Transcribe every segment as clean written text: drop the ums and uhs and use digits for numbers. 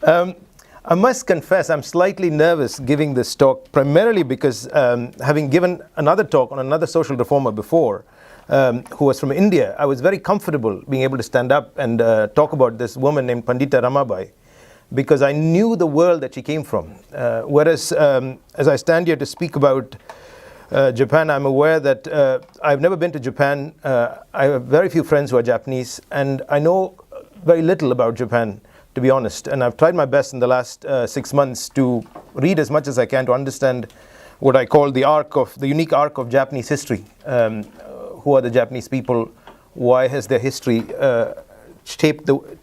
Um, I must confess, I'm slightly nervous giving this talk, primarily because having given another talk on another social reformer before, who was from India, I was very comfortable being able to stand up and talk about this woman named Pandita Ramabai, because I knew the world that she came from. Whereas, as I stand here to speak about Japan, I'm aware that I've never been to Japan. I have very few friends who are Japanese, and I know very little about Japan, to be honest. And I've tried my best in the last 6 months to read as much as I can to understand what I call the unique arc of Japanese history. Who are the Japanese people? Why has their history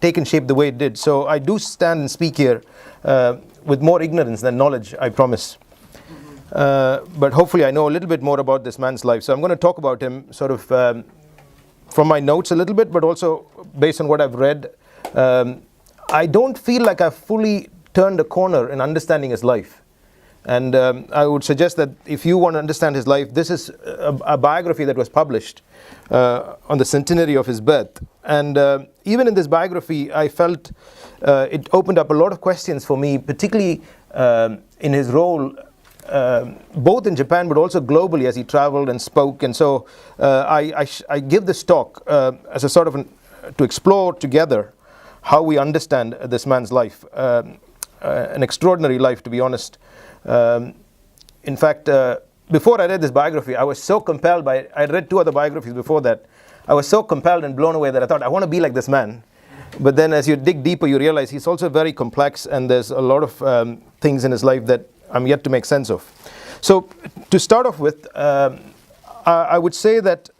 taken shape the way it did? So I do stand and speak here with more ignorance than knowledge, I promise. But hopefully I know a little bit more about this man's life. So I'm going to talk about him sort of from my notes a little bit, but also based on what I've read. I don't feel like I've fully turned a corner in understanding his life. And I would suggest that if you want to understand his life, this is a biography that was published on the centenary of his birth. And even in this biography, I felt it opened up a lot of questions for me, particularly in his role, both in Japan but also globally as he traveled and spoke. And so I give this talk as a sort of to explore together how we understand this man's life, an extraordinary life, to be honest. In fact, before I read this biography, I was so compelled by I read 2 other biographies before that. I was so compelled and blown away that I thought, I want to be like this man. But then as you dig deeper, you realize he's also very complex, and there's a lot of things in his life that I'm yet to make sense of. So to start off with, I would say that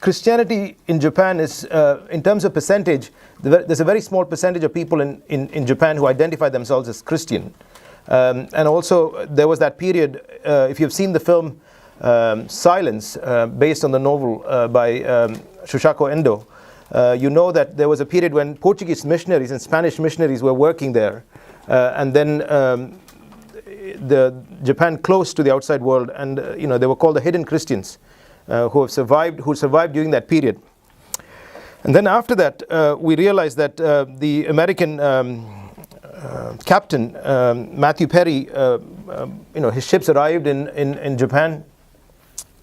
Christianity in Japan is, in terms of percentage, there's a very small percentage of people in Japan who identify themselves as Christian. And also there was that period, if you've seen the film Silence, based on the novel by Shusaku Endo, you know that there was a period when Portuguese missionaries and Spanish missionaries were working there, and then Japan closed to the outside world, and they were called the hidden Christians, who survived during that period. And then after that, we realized that the American captain, Matthew Perry, his ships arrived in Japan,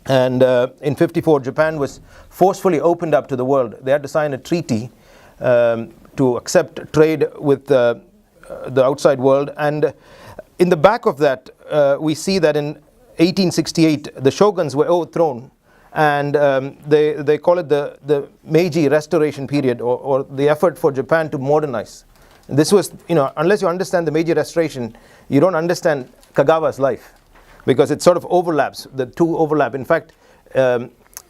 and in '54 Japan was forcefully opened up to the world. They had to sign a treaty to accept trade with the outside world, and in the back of that we see that in 1868 the shoguns were overthrown, and they call it the Meiji Restoration period, or the effort for Japan to modernize. This was, unless you understand the Meiji Restoration, you don't understand Kagawa's life, because it sort of overlaps, the two overlap. In fact,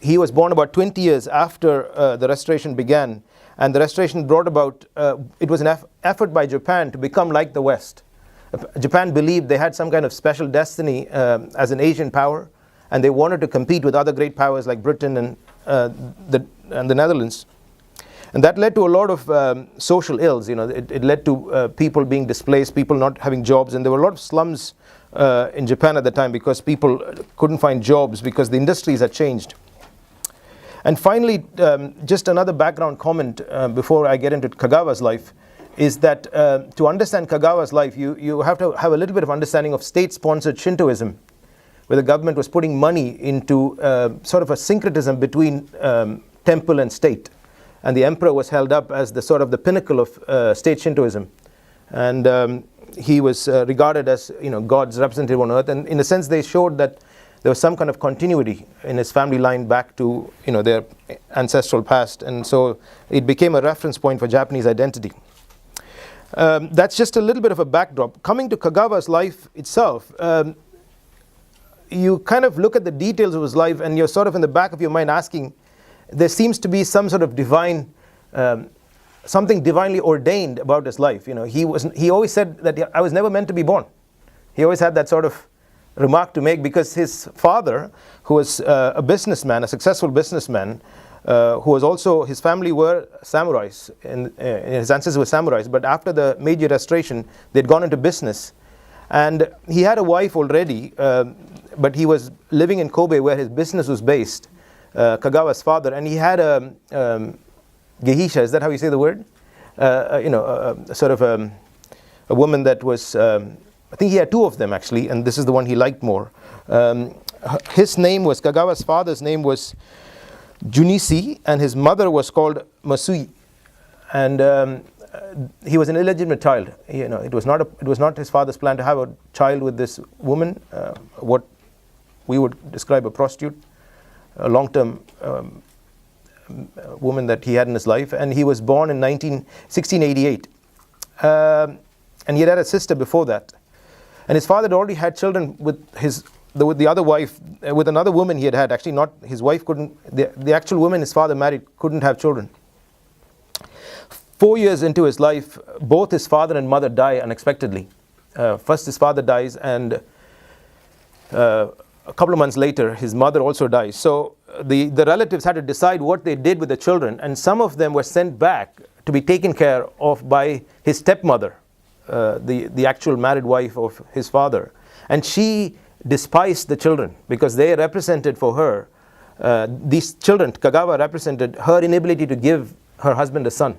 he was born about 20 years after the Restoration began, and the Restoration brought about, it was an effort by Japan to become like the West. Japan believed they had some kind of special destiny as an Asian power, and they wanted to compete with other great powers like Britain and the Netherlands. And that led to a lot of social ills. It led to people being displaced, people not having jobs, and there were a lot of slums in Japan at the time because people couldn't find jobs because the industries had changed. And finally, just another background comment before I get into Kagawa's life is that to understand Kagawa's life, you have to have a little bit of understanding of state-sponsored Shintoism, where the government was putting money into sort of a syncretism between temple and state. And the emperor was held up as the sort of the pinnacle of state Shintoism. And he was regarded as God's representative on earth. And in a sense, they showed that there was some kind of continuity in his family line back to their ancestral past. And so it became a reference point for Japanese identity. That's just a little bit of a backdrop. Coming to Kagawa's life itself, you kind of look at the details of his life, and you're sort of in the back of your mind asking, there seems to be some sort of divine, something divinely ordained about his life. He always said that I was never meant to be born. He always had that sort of remark to make, because his father, who was a businessman, a successful businessman, who was also, his family were samurais, and his ancestors were samurais, but after the Meiji Restoration, they'd gone into business. And he had a wife already, but he was living in Kobe where his business was based, Kagawa's father, and he had a geisha, is that how you say the word? Sort of a woman that was, I think he had two of them actually, and this is the one he liked more. His name was, Kagawa's father's name was Junichi, and his mother was called Masui. And he was an illegitimate child. It was not his father's plan to have a child with this woman, what we would describe a prostitute, a long-term woman that he had in his life. And he was born in 1688. And he had a sister before that. And his father had already had children with the other wife, with another woman he had. Actually, not his wife couldn't, the actual woman his father married couldn't have children. 4 years into his life, both his father and mother die unexpectedly. First his father dies, and a couple of months later his mother also dies. So the relatives had to decide what they did with the children, and some of them were sent back to be taken care of by his stepmother, the actual married wife of his father. And she despised the children because they represented for her, these children, Kagawa represented her inability to give her husband a son.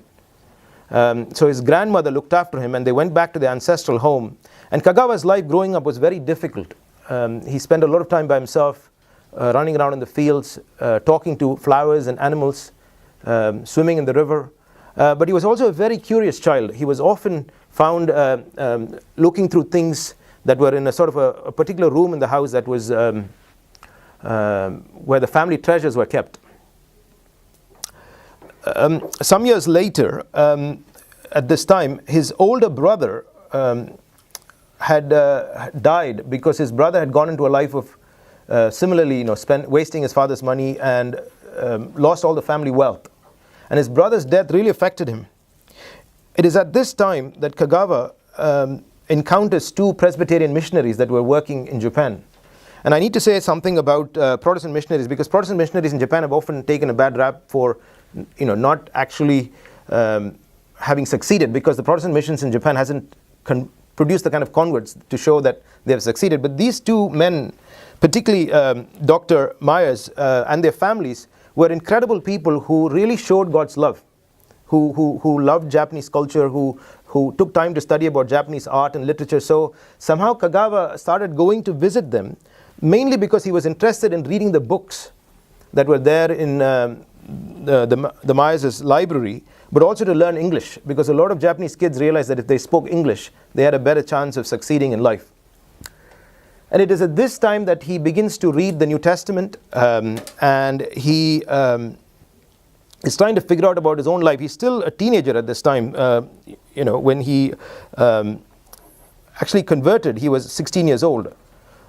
So his grandmother looked after him, and they went back to their ancestral home. And Kagawa's life growing up was very difficult. He spent a lot of time by himself, running around in the fields, talking to flowers and animals, swimming in the river. But he was also a very curious child. He was often found looking through things that were in a sort of a particular room in the house that was where the family treasures were kept. Some years later, at this time, his older brother had died because his brother had gone into a life of similarly, wasting his father's money and lost all the family wealth. And his brother's death really affected him. It is at this time that Kagawa encounters two Presbyterian missionaries that were working in Japan. And I need to say something about Protestant missionaries, because Protestant missionaries in Japan have often taken a bad rap for not actually having succeeded, because the Protestant missions in Japan hasn't produced the kind of converts to show that they have succeeded. But these two men, particularly Dr. Myers and their families, were incredible people who really showed God's love, who loved Japanese culture, who took time to study about Japanese art and literature. So somehow Kagawa started going to visit them, mainly because he was interested in reading the books that were there in the Myers' library, but also to learn English, because a lot of Japanese kids realized that if they spoke English, they had a better chance of succeeding in life. And it is at this time that he begins to read the New Testament, and he is trying to figure out about his own life. He's still a teenager at this time. When he actually converted, he was 16 years old.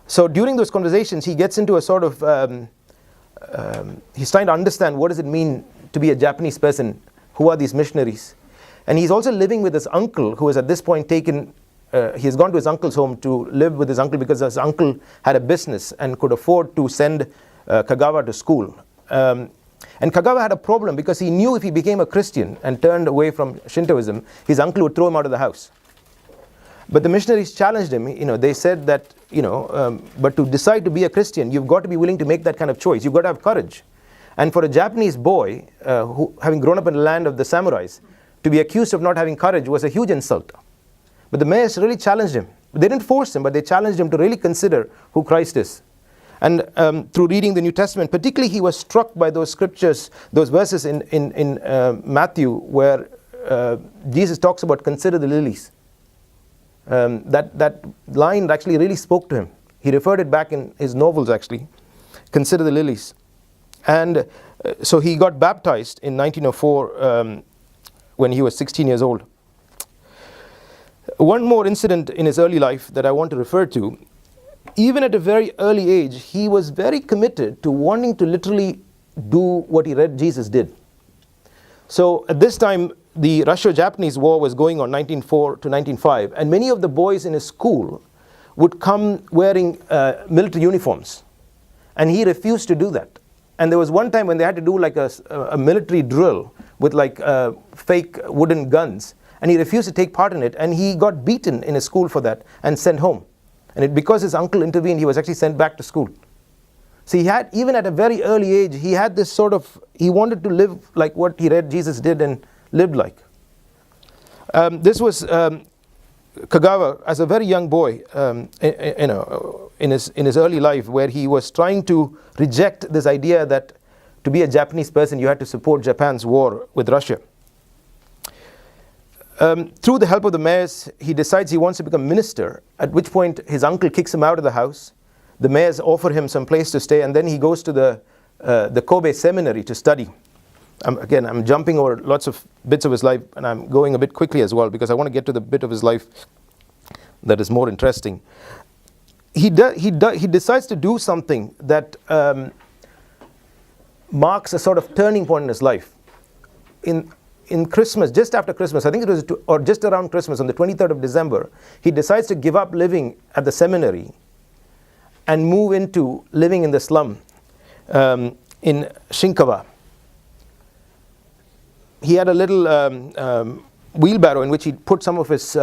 So during those conversations, he gets into a sort of he's trying to understand what does it mean to be a Japanese person. Who are these missionaries? And he's also living with his uncle, who has at this point taken, he has gone to his uncle's home to live with his uncle because his uncle had a business and could afford to send Kagawa to school. And Kagawa had a problem because he knew if he became a Christian and turned away from Shintoism, his uncle would throw him out of the house. But the missionaries challenged him. They said that, but to decide to be a Christian, you've got to be willing to make that kind of choice. You've got to have courage. And for a Japanese boy, who, having grown up in the land of the samurais, to be accused of not having courage was a huge insult. But the mayors really challenged him. They didn't force him, but they challenged him to really consider who Christ is. And through reading the New Testament, particularly he was struck by those scriptures, those verses in Matthew, where Jesus talks about consider the lilies. That line actually really spoke to him. He referred it back in his novels actually. Consider the lilies. And so he got baptized in 1904 when he was 16 years old. One more incident in his early life that I want to refer to. Even at a very early age, he was very committed to wanting to literally do what he read Jesus did. So at this time, the Russo-Japanese War was going on 1904 to 1905, and many of the boys in his school would come wearing military uniforms, and he refused to do that. And there was one time when they had to do like a military drill with like fake wooden guns, and he refused to take part in it, and he got beaten in his school for that and sent home. And because his uncle intervened, he was actually sent back to school. So he had, even at a very early age, he had this sort of, he wanted to live like what he read Jesus did and lived like. This was Kagawa, as a very young boy, in his early life, where he was trying to reject this idea that to be a Japanese person, you had to support Japan's war with Russia. Through the help of the mayors, he decides he wants to become minister, at which point his uncle kicks him out of the house. The mayors offer him some place to stay, and then he goes to the Kobe seminary to study. I'm jumping over lots of bits of his life, and I'm going a bit quickly as well, because I want to get to the bit of his life that is more interesting. He decides to do something that marks a sort of turning point in his life. In Christmas, just after Christmas, I think it was, or just around Christmas, on the 23rd of December, he decides to give up living at the seminary and move into living in the slum in Shinkawa. He had a little wheelbarrow in which he put some of his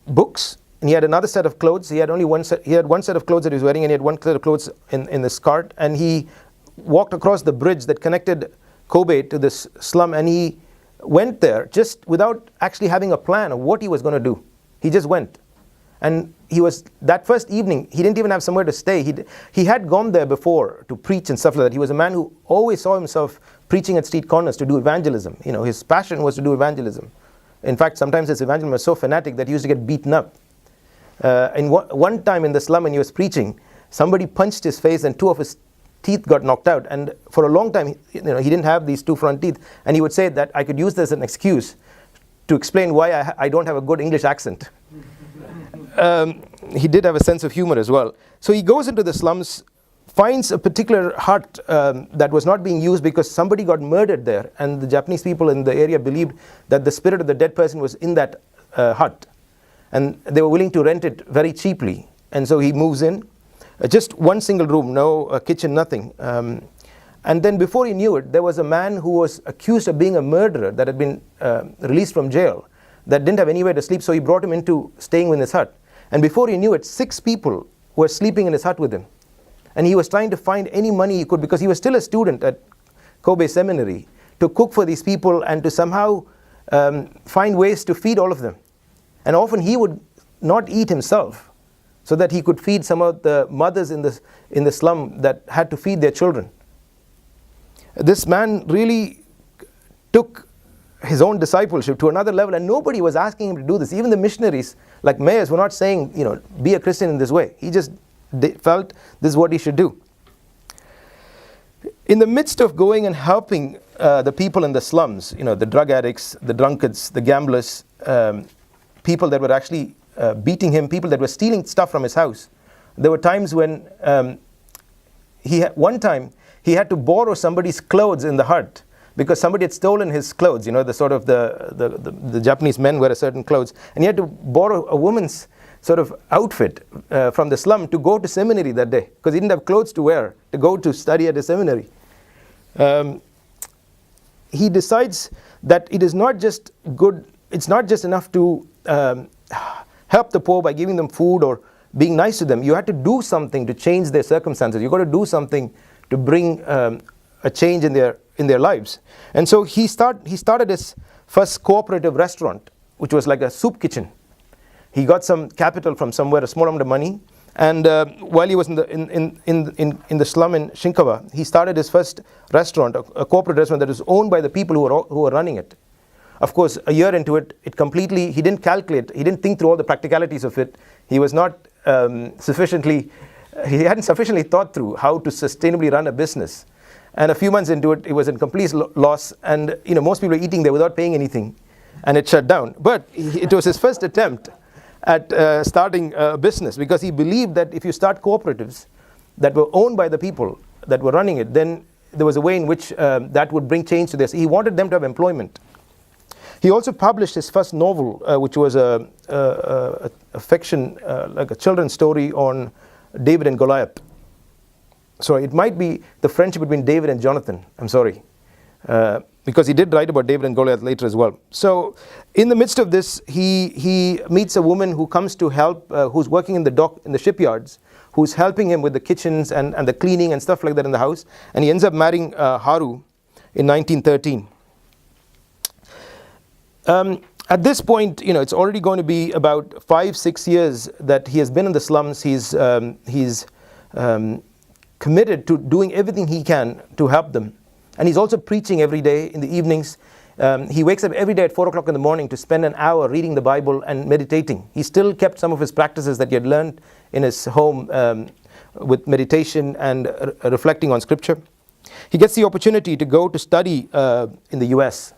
books, and he had another set of clothes. He had only one set. He had one set of clothes that he was wearing, and he had one set of clothes in the cart. And he walked across the bridge that connected Kobe to this slum, and he went there just without actually having a plan of what he was going to do. He just went, and he was, that first evening, he didn't even have somewhere to stay. He had gone there before to preach and stuff like that. He was a man who always saw himself preaching at street corners to do evangelism. His passion was to do evangelism. In fact, sometimes his evangelism was so fanatic that he used to get beaten up. One time in the slum when he was preaching, somebody punched his face and 2 of his teeth got knocked out. And for a long time, he didn't have these 2 front teeth. And he would say that I could use this as an excuse to explain why I don't have a good English accent. He did have a sense of humor as well. So he goes into the slums, finds a particular hut that was not being used because somebody got murdered there, and the Japanese people in the area believed that the spirit of the dead person was in that hut, and they were willing to rent it very cheaply. And so he moves in, just one single room, no kitchen, nothing. And then before he knew it, there was a man who was accused of being a murderer that had been released from jail, that didn't have anywhere to sleep, so he brought him into staying in his hut. And before he knew it, 6 people were sleeping in his hut with him. And he was trying to find any money he could, because he was still a student at Kobe Seminary, to cook for these people and to somehow find ways to feed all of them. And often he would not eat himself, so that he could feed some of the mothers in the slum that had to feed their children. This man really took his own discipleship to another level, and nobody was asking him to do this. Even the missionaries, like mayors, were not saying, be a Christian in this way. He just felt this is what he should do. In the midst of going and helping the people in the slums, the drug addicts, the drunkards, the gamblers, people that were actually beating him, people that were stealing stuff from his house, there were times when one time he had to borrow somebody's clothes in the hut, because somebody had stolen his clothes. The sort of the Japanese men wear a certain clothes, and he had to borrow a woman's sort of outfit from the slum to go to seminary that day, because he didn't have clothes to wear to go to study at a seminary. He decides that it is not just good, it's not just enough to help the poor by giving them food or being nice to them. You have to do something to change their circumstances. You've got to do something to bring a change in their lives. And so he started his first cooperative restaurant, which was like a soup kitchen. He got some capital from somewhere, a small amount of money, and while he was in the slum in Shinkawa, he started his first restaurant, a corporate restaurant that was owned by the people who were running it. Of course, a year into it, he didn't calculate, he didn't think through all the practicalities of it. He was not he hadn't sufficiently thought through how to sustainably run a business. And a few months into it, it was in complete loss, and most people were eating there without paying anything, and it shut down. But it was his first attempt at starting a business, because he believed that if you start cooperatives that were owned by the people that were running it, then there was a way in which that would bring change to this. He wanted them to have employment. He also published his first novel, which was a fiction, like a children's story on David and Goliath. So it might be the friendship between David and Jonathan. I'm sorry. Because he did write about David and Goliath later as well. So in the midst of this, he meets a woman who comes to help, who's working in the shipyards, who's helping him with the kitchens and the cleaning and stuff like that in the house. And he ends up marrying Haru in 1913. At this point, it's already going to be about 5-6 years that he has been in the slums. He's committed to doing everything he can to help them. And he's also preaching every day in the evenings. He wakes up every day at 4 o'clock in the morning to spend an hour reading the Bible and meditating. He still kept some of his practices that he had learned in his home with meditation and reflecting on Scripture. He gets the opportunity to go to study in the US.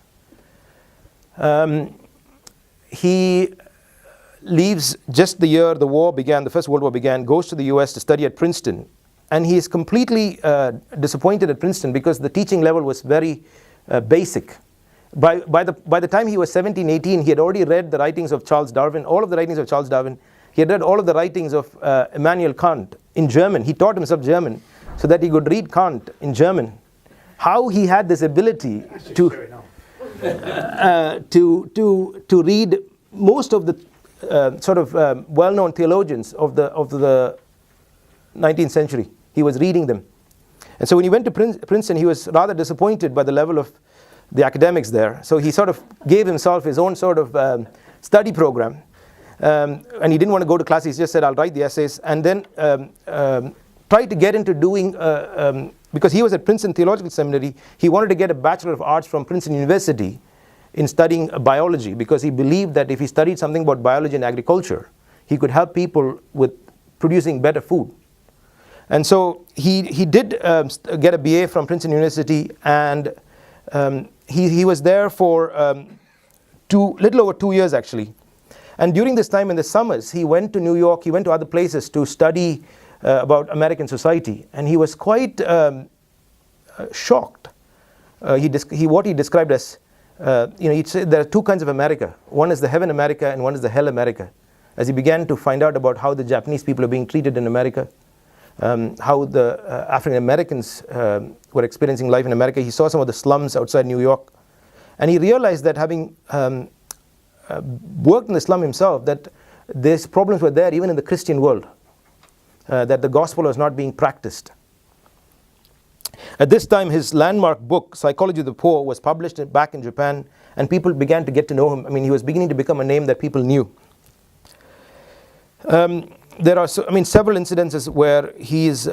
He leaves just the year the war began, the First World War began, goes to the US to study at Princeton. And he is completely disappointed at Princeton because the teaching level was very basic. By the time he was 17, 18, he had already read the writings of Charles Darwin, all of the writings of Charles Darwin. He had read all of the writings of Immanuel Kant in German. He taught himself German so that he could read Kant in German. How he had this ability to read most of the well-known theologians of the 19th century. He was reading them. And so when he went to Princeton, he was rather disappointed by the level of the academics there. So he sort of gave himself his own sort of study program. And he didn't want to go to class. He just said, I'll write the essays. And then tried to get into doing, because he was at Princeton Theological Seminary, he wanted to get a Bachelor of Arts from Princeton University in studying biology, because he believed that if he studied something about biology and agriculture, he could help people with producing better food. And so he did get a BA from Princeton University, and he was there for little over 2 years actually. And during this time in the summers, he went to New York, he went to other places to study about American society, and he was quite shocked. What he described as, he'd say there are two kinds of America. One is the heaven America and one is the hell America. As he began to find out about how the Japanese people are being treated in America, how the African Americans were experiencing life in America. He saw some of the slums outside New York. And he realized that having worked in the slum himself, that these problems were there even in the Christian world, that the gospel was not being practiced. At this time, his landmark book, Psychology of the Poor, was published back in Japan, and people began to get to know him. I mean, he was beginning to become a name that people knew. There are several incidences where he is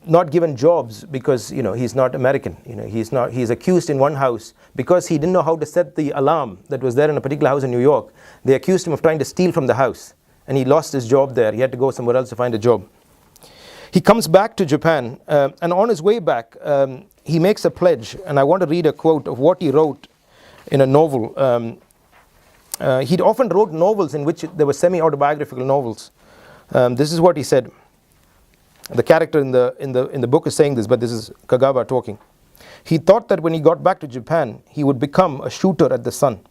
not given jobs because he's not American. He's accused in one house because he didn't know how to set the alarm that was there in a particular house in New York. They accused him of trying to steal from the house, and he lost his job there. He had to go somewhere else to find a job. He comes back to Japan, and on his way back, he makes a pledge, and I want to read a quote of what he wrote in a novel. He often wrote novels in which there were semi-autobiographical novels. This is what he said. The character in the book is saying this, but this is Kagawa talking. He thought that when he got back to Japan, he would become a shooter at the sun.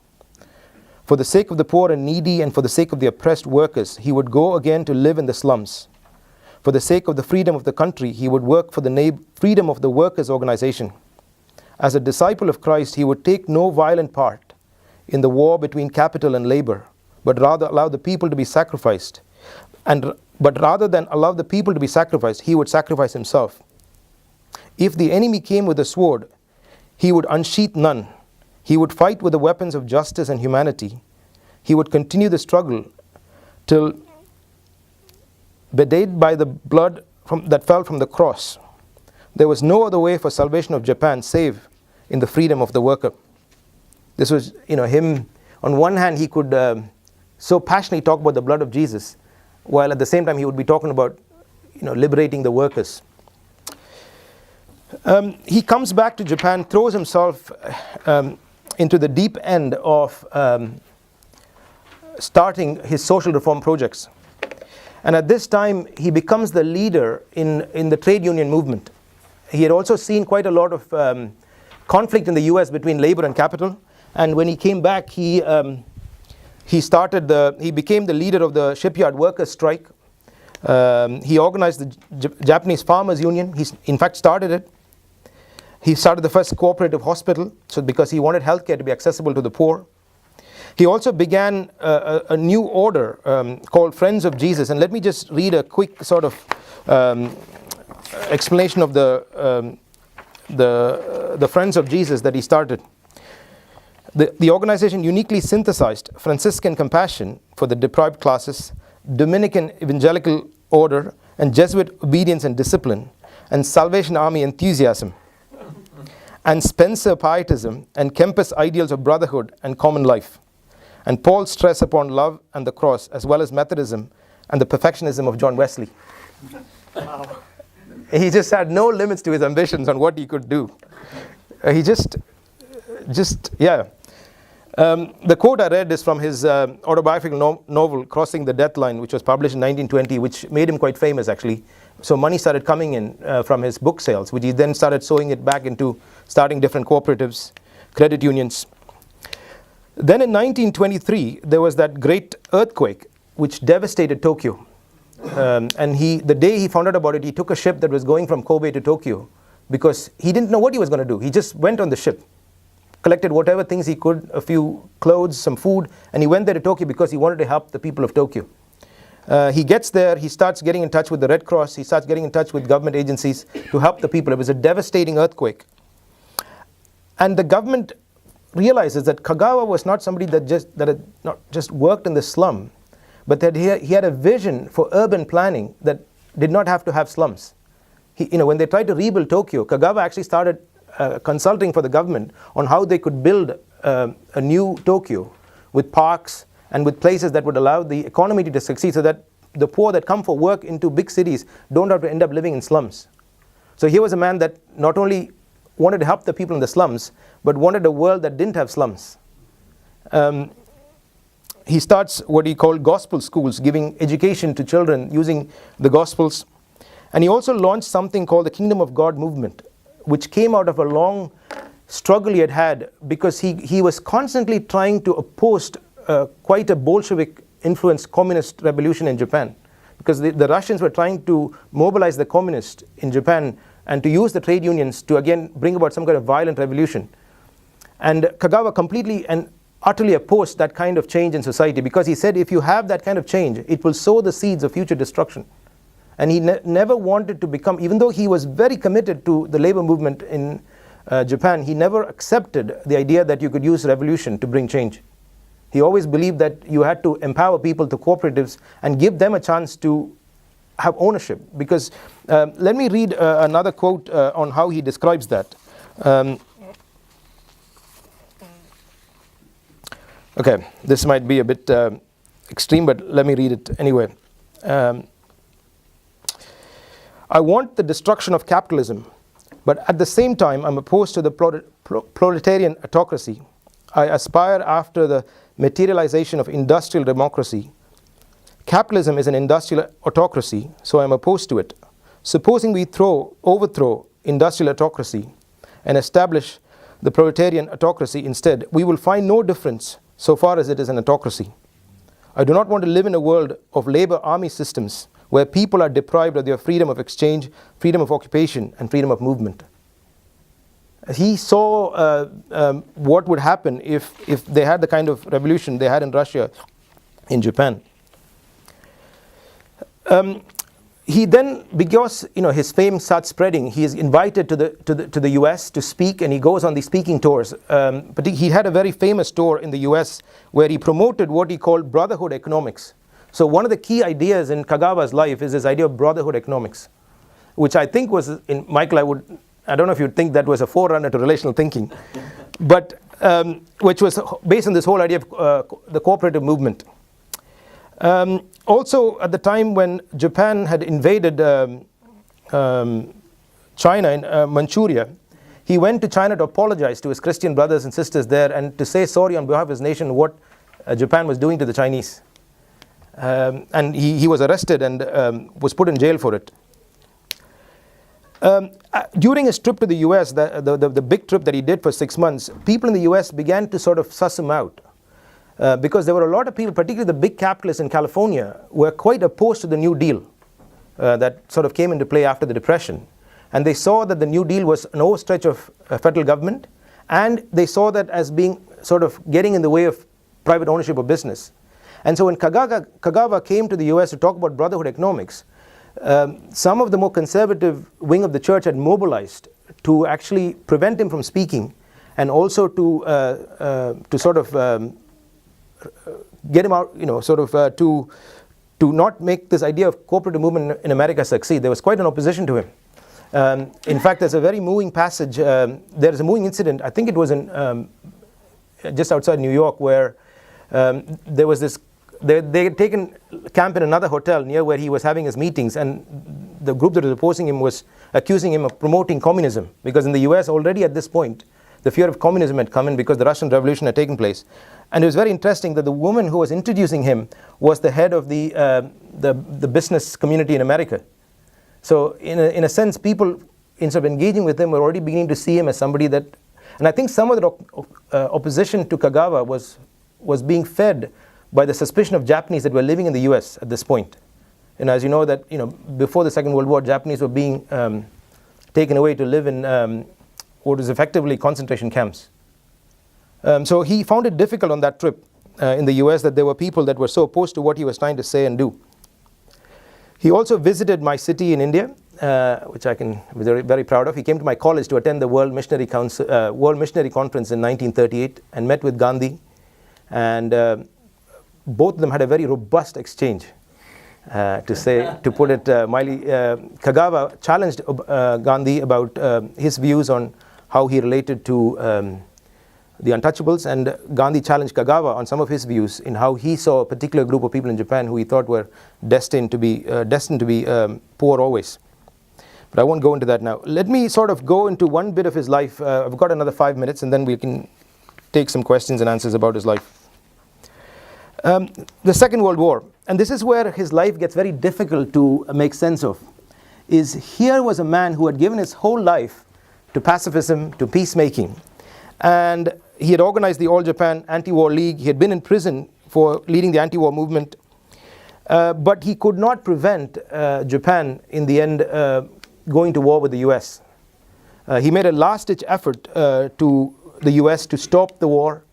For the sake of the poor and needy, and for the sake of the oppressed workers, he would go again to live in the slums. For the sake of the freedom of the country, he would work for the freedom of the workers' organization. As a disciple of Christ, he would take no violent part in the war between capital and labor, but rather allow the people to be sacrificed. But rather than allow the people to be sacrificed, he would sacrifice himself. If the enemy came with a sword, he would unsheath none. He would fight with the weapons of justice and humanity. He would continue the struggle till, bedayed by the blood that fell from the cross, there was no other way for salvation of Japan save in the freedom of the worker. This was, him. On one hand, he could so passionately talk about the blood of Jesus, while at the same time he would be talking about, liberating the workers. He comes back to Japan, throws himself into the deep end of starting his social reform projects. And at this time, he becomes the leader in the trade union movement. He had also seen quite a lot of conflict in the US between labor and capital. And when he came back, he became the leader of the shipyard workers' strike. He organized the Japanese Farmers Union. He, in fact, started it. He started the first cooperative hospital, because he wanted healthcare to be accessible to the poor. He also began a new order called Friends of Jesus. And let me just read a quick sort of explanation of the Friends of Jesus that he started. The organization uniquely synthesized Franciscan compassion for the deprived classes, Dominican evangelical order, and Jesuit obedience and discipline, and Salvation Army enthusiasm, and Spencer pietism, and Kempis ideals of brotherhood and common life, and Paul's stress upon love and the cross, as well as Methodism and the perfectionism of John Wesley. Wow. He just had no limits to his ambitions on what he could do. The quote I read is from his autobiographical novel, Crossing the Death Line, which was published in 1920, which made him quite famous, actually. So money started coming in from his book sales, which he then started sowing it back into starting different cooperatives, credit unions. Then in 1923, there was that great earthquake, which devastated Tokyo. And the day he found out about it, he took a ship that was going from Kobe to Tokyo because he didn't know what he was going to do. He just went on the ship, collected whatever things he could, a few clothes, some food, and he went there to Tokyo because he wanted to help the people of Tokyo. He gets there, he starts getting in touch with the Red Cross, he starts getting in touch with government agencies to help the people. It was a devastating earthquake. And the government realizes that Kagawa was not somebody that had not just worked in the slum, but that he had a vision for urban planning that did not have to have slums. When they tried to rebuild Tokyo, Kagawa actually started consulting for the government on how they could build a new Tokyo with parks and with places that would allow the economy to succeed, so that the poor that come for work into big cities don't have to end up living in slums. So here was a man that not only wanted to help the people in the slums, but wanted a world that didn't have slums. He starts what he called gospel schools, giving education to children using the gospels. And he also launched something called the Kingdom of God movement, which came out of a long struggle he had because he was constantly trying to oppose quite a Bolshevik-influenced communist revolution in Japan. Because the Russians were trying to mobilize the communists in Japan and to use the trade unions to again bring about some kind of violent revolution. And Kagawa completely and utterly opposed that kind of change in society, because he said if you have that kind of change, it will sow the seeds of future destruction. And he never wanted to become, even though he was very committed to the labor movement in Japan, he never accepted the idea that you could use revolution to bring change. He always believed that you had to empower people to cooperatives and give them a chance to have ownership. Because let me read another quote on how he describes that. Okay, this might be a bit extreme, but let me read it anyway. I want the destruction of capitalism, but at the same time I'm opposed to the proletarian autocracy. I aspire after the materialization of industrial democracy. Capitalism is an industrial autocracy, so I'm opposed to it. Supposing we overthrow industrial autocracy and establish the proletarian autocracy instead, we will find no difference so far as it is an autocracy. I do not want to live in a world of labor army systems where people are deprived of their freedom of exchange, freedom of occupation, and freedom of movement. He saw what would happen if they had the kind of revolution they had in Russia, in Japan. He then, because his fame starts spreading, he is invited to the US to speak, and he goes on these speaking tours. But he had a very famous tour in the US where he promoted what he called brotherhood economics. So one of the key ideas in Kagawa's life is this idea of brotherhood economics, which I think was, Michael, I don't know if you'd think that was a forerunner to relational thinking, but which was based on this whole idea of the cooperative movement. Also, at the time when Japan had invaded China in Manchuria, he went to China to apologize to his Christian brothers and sisters there and to say sorry on behalf of his nation what Japan was doing to the Chinese. And he was arrested and was put in jail for it. During his trip to the US, the big trip that he did for 6 months, people in the US began to sort of suss him out. Because there were a lot of people, particularly the big capitalists in California, were quite opposed to the New Deal that sort of came into play after the Depression. And they saw that the New Deal was an overstretch of federal government, and they saw that as being sort of getting in the way of private ownership of business. And so when Kagawa came to the US to talk about brotherhood economics, some of the more conservative wing of the church had mobilized to actually prevent him from speaking and also to sort of get him out, to not make this idea of cooperative movement in America succeed. There was quite an opposition to him. In fact, there's a very moving passage. There is a moving incident. I think it was in just outside New York, where there was this. They had taken camp in another hotel near where he was having his meetings, and the group that was opposing him was accusing him of promoting communism, because in the US already at this point the fear of communism had come in because the Russian Revolution had taken place. And it was very interesting that the woman who was introducing him was the head of the business community in America. So in a sense, people, instead of engaging with him, were already beginning to see him as somebody that, and I think some of the opposition to Kagawa was being fed by the suspicion of Japanese that were living in the US at this point. And as you know that, before the Second World War, Japanese were being taken away to live in what was effectively concentration camps. So he found it difficult on that trip in the US that there were people that were so opposed to what he was trying to say and do. He also visited my city in India, which I can be very, very proud of. He came to my college to attend the World Missionary Conference in 1938 and met with Gandhi. And both of them had a very robust exchange, to put it mildly. Kagawa challenged Gandhi about his views on how he related to the untouchables, and Gandhi challenged Kagawa on some of his views in how he saw a particular group of people in Japan who he thought were destined to be poor always. But I won't go into that now. Let me sort of go into one bit of his life. I've got another 5 minutes, and then we can take some questions and answers about his life. The Second World War, and this is where his life gets very difficult to make sense of, is here was a man who had given his whole life to pacifism, to peacemaking, and he had organized the All Japan Anti-War League. He had been in prison for leading the anti-war movement, but he could not prevent Japan in the end going to war with the US. He made a last-ditch effort to the US to stop the war.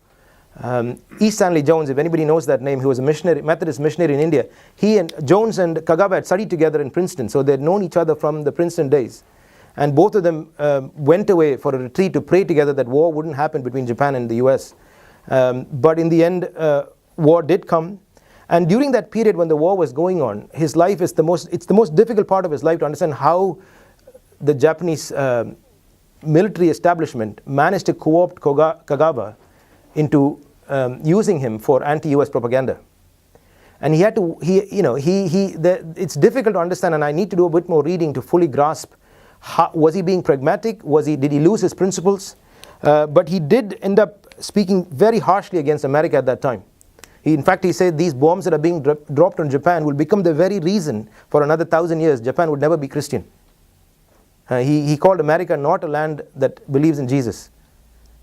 E. Stanley Jones, if anybody knows that name, he was a missionary, Methodist missionary in India. He and Jones and Kagawa had studied together in Princeton, so they had known each other from the Princeton days. And both of them went away for a retreat to pray together that war wouldn't happen between Japan and the US. But in the end, war did come. And during that period when the war was going on, his life is the most difficult part of his life to understand how the Japanese military establishment managed to co-opt Kagawa into using him for anti-US propaganda. And he had to, it's difficult to understand, and I need to do a bit more reading to fully grasp. Was he being pragmatic? Did he lose his principles? But he did end up speaking very harshly against America at that time. In fact, he said these bombs that are being dropped on Japan will become the very reason for another 1,000 years Japan would never be Christian. He called America not a land that believes in Jesus.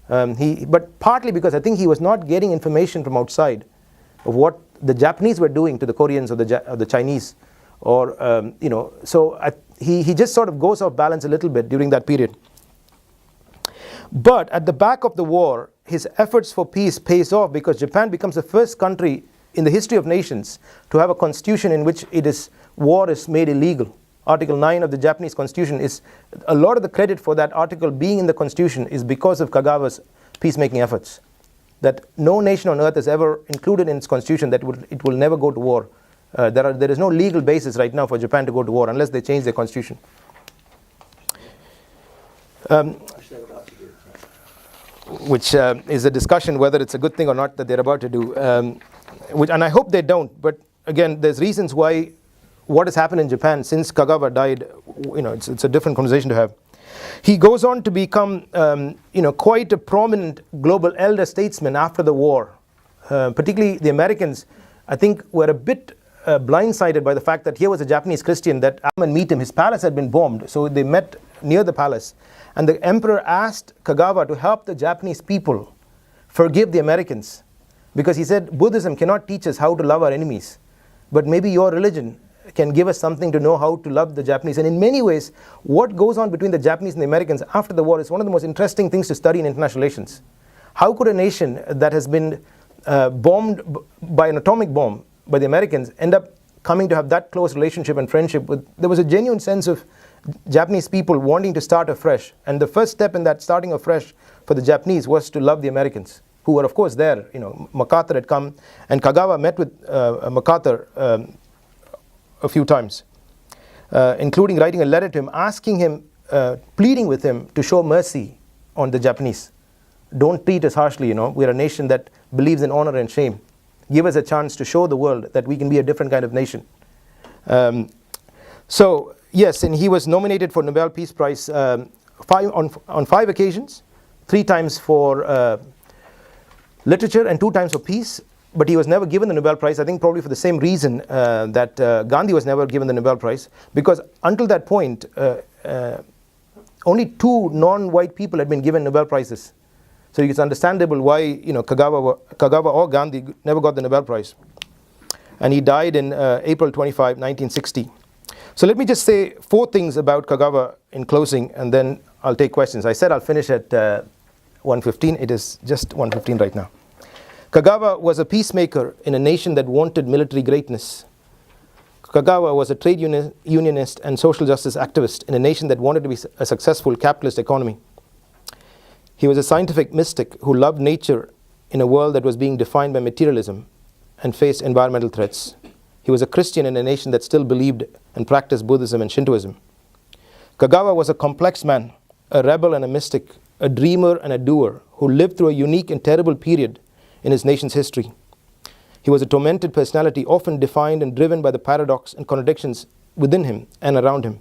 But partly because I think he was not getting information from outside of what the Japanese were doing to the Koreans or the Chinese, or he just sort of goes off balance a little bit during that period. But at the back of the war, his efforts for peace pays off, because Japan becomes the first country in the history of nations to have a constitution in which war is made illegal. Article 9 of the Japanese constitution is, a lot of the credit for that article being in the constitution is because of Kagawa's peacemaking efforts. That no nation on earth has ever included in its constitution that it will never go to war. There is no legal basis right now for Japan to go to war unless they change their constitution. Which is a discussion whether it's a good thing or not that they're about to do. And I hope they don't. But again, there's reasons why what has happened in Japan since Kagawa died, it's a different conversation to have. He goes on to become, quite a prominent global elder statesman after the war. Particularly the Americans, I think, were a bit blindsided by the fact that here was a Japanese Christian that come and meet him. His palace had been bombed, so they met near the palace. And the emperor asked Kagawa to help the Japanese people forgive the Americans, because he said, Buddhism cannot teach us how to love our enemies, but maybe your religion can give us something to know how to love the Japanese. And in many ways, what goes on between the Japanese and the Americans after the war is one of the most interesting things to study in international relations. How could a nation that has been bombed by an atomic bomb by the Americans end up coming to have that close relationship and friendship with? There was a genuine sense of Japanese people wanting to start afresh. And the first step in that starting afresh for the Japanese was to love the Americans, who were of course there. MacArthur had come, and Kagawa met with MacArthur a few times, including writing a letter to him, asking him, pleading with him to show mercy on the Japanese. Don't treat us harshly, we're a nation that believes in honor and shame. Give us a chance to show the world that we can be a different kind of nation. So yes, and he was nominated for Nobel Peace Prize on 5 occasions, 3 times for literature and 2 times for peace, but he was never given the Nobel Prize, I think probably for the same reason that Gandhi was never given the Nobel Prize, because until that point, only 2 non-white people had been given Nobel Prizes. So it's understandable why Kagawa or Gandhi never got the Nobel Prize. And he died in April 25, 1960. So let me just say 4 things about Kagawa in closing, and then I'll take questions. I said I'll finish at 1:15. It is just 1:15 right now. Kagawa was a peacemaker in a nation that wanted military greatness. Kagawa was a trade unionist and social justice activist in a nation that wanted to be a successful capitalist economy. He was a scientific mystic who loved nature in a world that was being defined by materialism and faced environmental threats. He was a Christian in a nation that still believed and practiced Buddhism and Shintoism. Kagawa was a complex man, a rebel and a mystic, a dreamer and a doer who lived through a unique and terrible period in his nation's history. He was a tormented personality, often defined and driven by the paradox and contradictions within him and around him.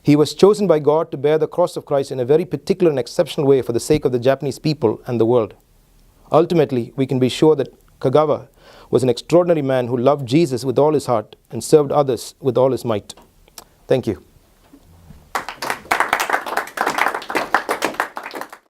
He was chosen by God to bear the cross of Christ in a very particular and exceptional way for the sake of the Japanese people and the world. Ultimately, we can be sure that Kagawa was an extraordinary man who loved Jesus with all his heart and served others with all his might. Thank you.